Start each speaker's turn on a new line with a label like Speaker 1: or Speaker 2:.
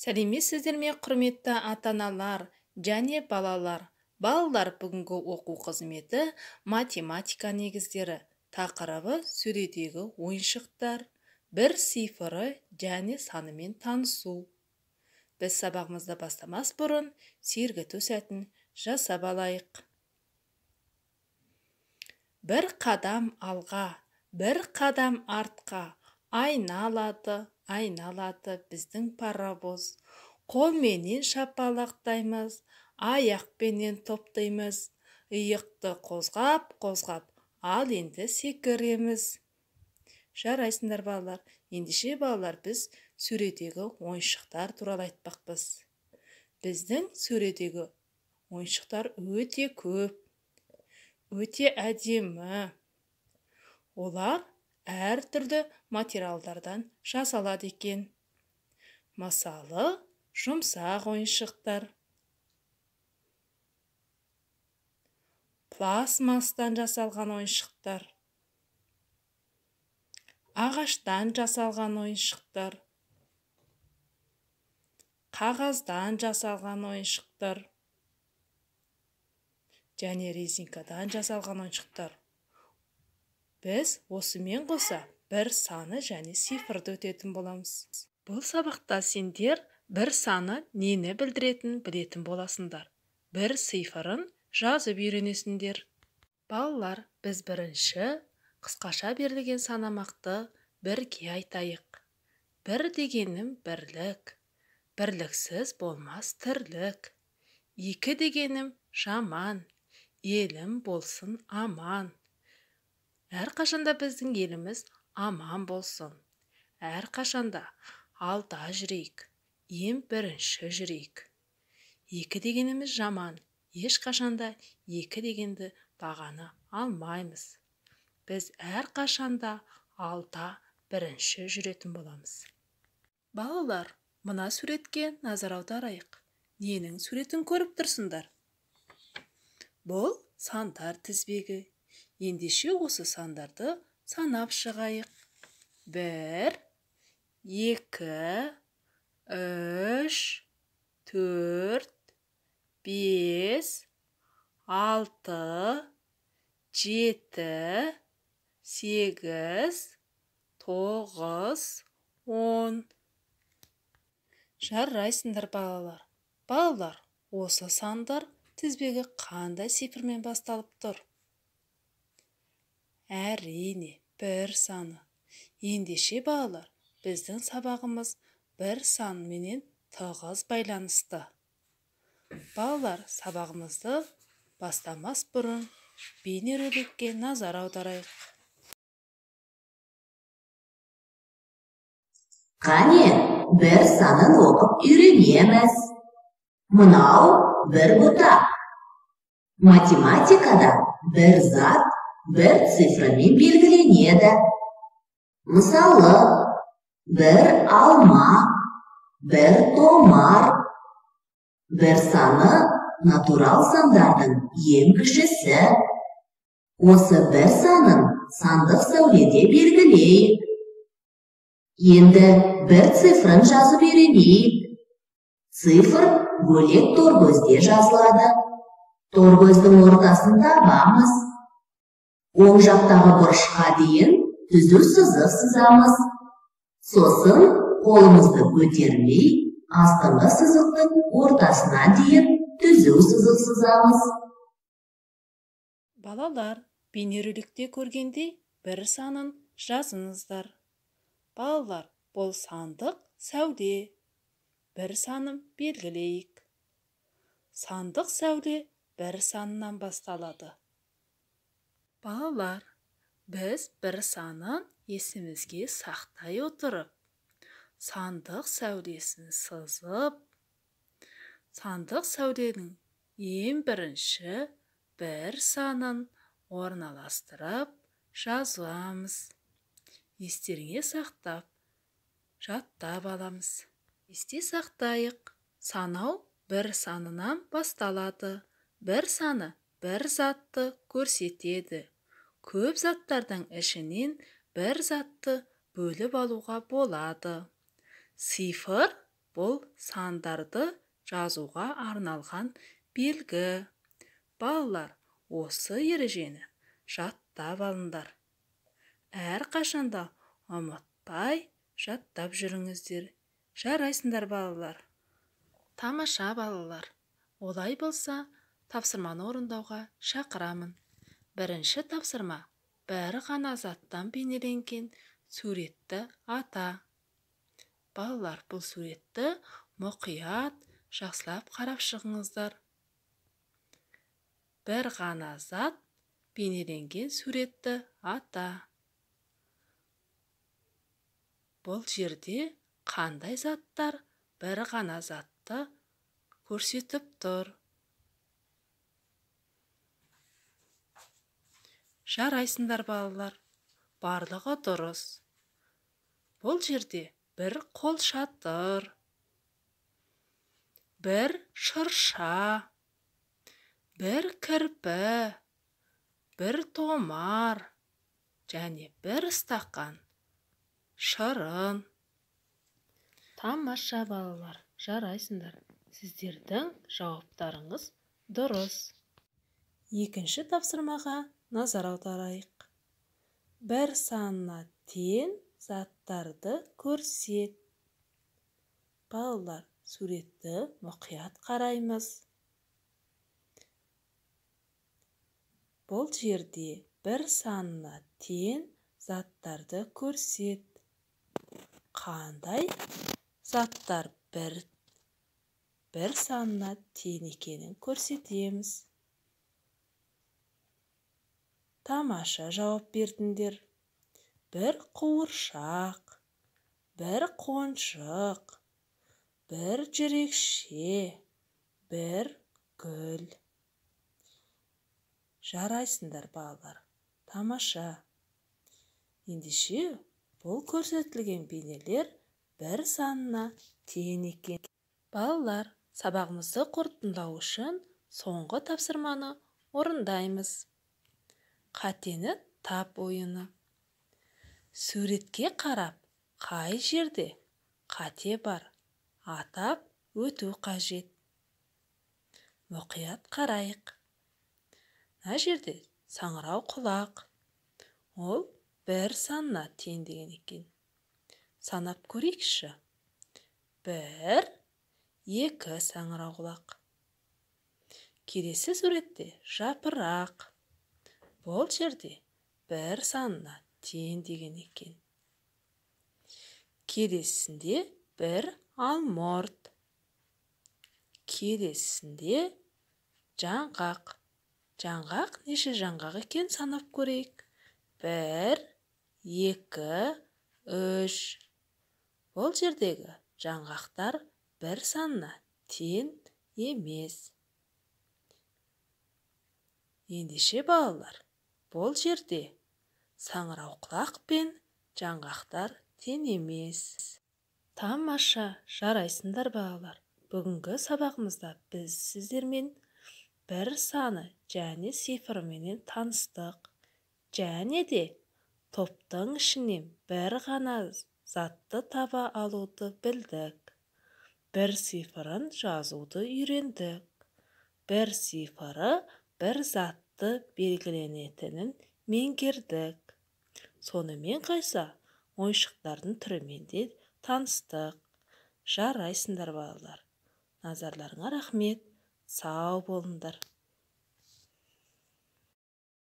Speaker 1: Сәлеметсіздер ме, құрметті ата-аналар және балалар. Балалар, бүгінгі оқу қызметі математика негіздері. Тақырыбы сөредегі ойыншықтар, бір цифры және санымен танысу. Біз сабағымызды бастамас бұрын сергіту сәтін жасап алайық. Бір қадам алға, бір қадам артқа, айналады біздің паровоз. Қолменен шапалақтаймыз, аяқпенен топтаймыз. Иықты қозғап, ал енді секіреміз. Жарайсыңдар балалар. Ендеше балалар, біз сөредегі ойыншықтар туралы айтпақпыз. Біздің сөредегі ойыншықтар өте көп, өте әдемі. Олар әр түрлі материалдардан жасалады екен. Мысалы, жұмсақ ойыншықтар, пластмастан жасалған ойыншықтар, ағаштан жасалған ойыншықтар, қағаздан жасалған ойыншықтар және резинкадан жасалған ойыншықтар. Біз осымен қоса бір саны және цифрды өтетін боламыз. Бұл сабақта сендер бір саны нені білетін боласыңдар. Бір цифрын жазып үйренесіңдер. Балалар, біз бірінші қысқаша берілген санамақты бірге айтайық. Бір дегенім бірлік, бірліксіз болмас тірлік. Екі дегенім жаман, елім болсын аман. Әрқашанда біздің еліміз аман болсын. Әрқашанда алда жүрейік, ең бірінші жүрейік. Екі дегеніміз жаман, ешқашанда екі дегенді бағаны алмаймыз. Біз әрқашанда алда бірінші жүретін боламыз. Балалар, мына суретке назар аударайық. Ненің суретін көріп тұрсыңдар? Бұл сандар тізбегі. Ендеше осы сандарды санап шығайық. 1, 2, 3, 4, 5, 6, 7, 8, 9, 10. Жарайсыңдар балалар. Балалар, осы сандар тізбегі қандай цифрмен басталып тұр? Әрине, бір саны. Ендеше балалар, біздің сабағымыз бір санменен тығыз байланысты. Балалар, сабағымызды бастамас бұрын бейнероликке назар аударайық.
Speaker 2: Қане, бір санын оқып үйренеміз. Мынау бір бұтақ. Математикада бір зат бір цифрамен белгіленеді. Мысалы, бір алма, бір томар. Бір саны натурал сандардың ең кішісі. Осы бір санын сандық сәуледе белгілейік. Енді бір цифрын жазып үйренейік. Цифр бөлек торгөзде жазылады. Торгөздің ортасын табамыз. Оң жақтағы бұрышқа дейін түзу сызық сызамыз. Сосын қолымызды көтермей, астыңғы сызықтың ортасына дейін түзу сызық сызамыз.
Speaker 1: Балалар, бейнероликте көргендей бір санын жазыңыздар. Балалар, бұл сандық сәуле. Бір санын белгілейік. Сандық сәуле бір санынан басталады. Балалар, біз бір санын есімізге сақтай отырып, сандық сәулесін сызып, сандық сәуленің ең бірінші бір санын орналастырып жазамыз. Естеріңе сақтап, жаттап аламыз. Есте сақтайық. Санау бір санынан басталады. Бір саны бір затты көрсетеді. Көп заттардың ішінен бір затты бөліп алуға болады. Цифр бұл сандарды жазуға арналған белгі. Балалар, осы ережені жаттап алыңдар. Әрқашанда ұмытпай жаттап жүріңіздер. Жарайсыңдар балалар. Тамаша балалар. Олай болса, тапсырманы орындауға шақырамын. Бірінші тапсырма: бір ғана заттан бейнеленген суретті ата. Балалар, бұл суретті мұқият жақсылап қарап шығыңыздар. Бір ғана зат бейнеленген суретті ата. Бұл жерде қандай заттар бір ғана затты көрсетіп тұр? Жарайсыңдар балалар, барлығы дұрыс. Бұл жерде бір қол шатыр, бір шырша, бір кірпі, бір томар және бір стақан, шырын. Тамаша балалар, жарайсыңдар. Сіздердің жауаптарыңыз дұрыс. Екінші тапсырмаға назар аударайық. Бір санына тең заттарды көрсет. Балалар, суретті мұқият қараймыз. Бұл жерде бір санына тең заттарды көрсет. Қандай заттар бір санына тең екенін көрсетеміз. Тамаша жауап бердіңдер. Бір қуыршақ, бір қоншық, бір жүрекше, бір гүл. Жарайсыңдар балалар. Тамаша. Ендеше бұл көрсетілген бейнелер бір санына тең екен. Балалар, сабағымызды қорытындылау үшін соңғы тапсырманы орындаймыз. Қатені тап ойыны. Суретке қарап, қай жерде қате бар, атап өту қажет. Мұқият қарайық. Мына жерде саңырау құлақ. Ол бір санына тең деген екен. Санап көрейікші. 1, 2 саңырау құлақ. Келесі суретте жапырақ. Бұл жерде бір санына тең деген екен. Келесінде бір алмұрт. Келесінде жаңғақ. Жаңғақ неше жаңғақ екен санап көрейік. 1, 2, 3. Бұл жердегі жаңғақтар бір санына тең емес. Ендеше балалар, бұл жерде саңырау құлақ пен жаңғақтар тең емес. Тамаша, жарайсыңдар балалар. Бүгінгі сабағымызда біз сіздермен бір саны және цифрыменен таныстық. Және де топтың ішінен бір ғана затты таба алуды білдік. Бір цифрын жазуды үйрендік. Бір цифры бір затты белгіленетінін меңгердік. Сонымен қайса ойыншықтардың түрімен де таныстық. Жарайсыңдар балалар. Назарларыңа рахмет. Сау болыңдар.